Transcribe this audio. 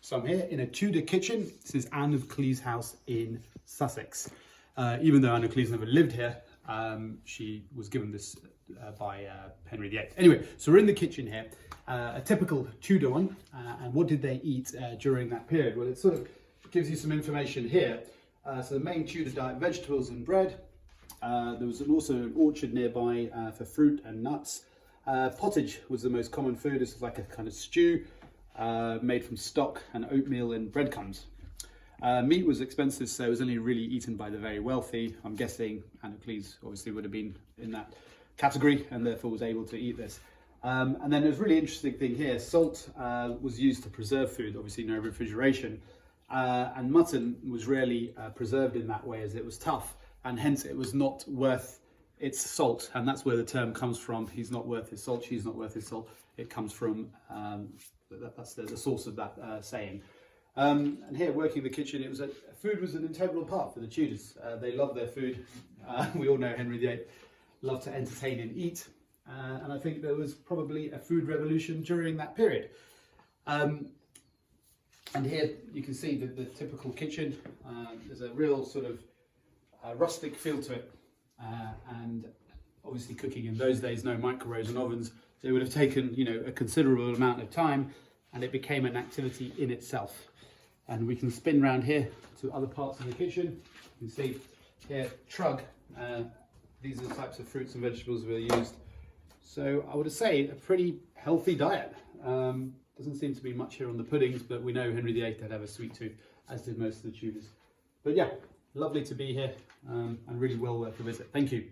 So I'm here in a Tudor kitchen. This is Anne of Cleves' house in Sussex. Even though Anne of Cleves never lived here, she was given this by Henry VIII. Anyway, so we're in the kitchen here, a typical Tudor one. And what did they eat during that period? Well, it sort of gives you some information here. So the main Tudor diet, vegetables and bread. There was also an orchard nearby for fruit and nuts. Pottage was the most common food. This is like a kind of stew made from stock and oatmeal and breadcrumbs. Meat was expensive, so it was only really eaten by the very wealthy. I'm guessing Anne of Cleves obviously would have been in that category and therefore was able to eat this. And then there's a really interesting thing here. Salt was used to preserve food, obviously no refrigeration. And mutton was rarely preserved in that way as it was tough, and hence it was not worth its salt. And that's where the term comes from. He's not worth his salt, she's not worth his salt. It comes from, that's the source of that saying. And here, working the kitchen, food was an integral part for the Tudors. They loved their food. We all know Henry VIII loved to entertain and eat. And I think there was probably a food revolution during that period. And here you can see the typical kitchen. There's a real sort of rustic feel to it. And obviously cooking in those days, no microwaves and ovens. It would have taken, a considerable amount of time, and it became an activity in itself. And we can spin around here to other parts of the kitchen. You can see here, trug. These are the types of fruits and vegetables that were used. So I would say a pretty healthy diet. Doesn't seem to be much here on the puddings, but we know Henry VIII did have a sweet tooth, as did most of the Tudors. But yeah, lovely to be here, and really well worth a visit. Thank you.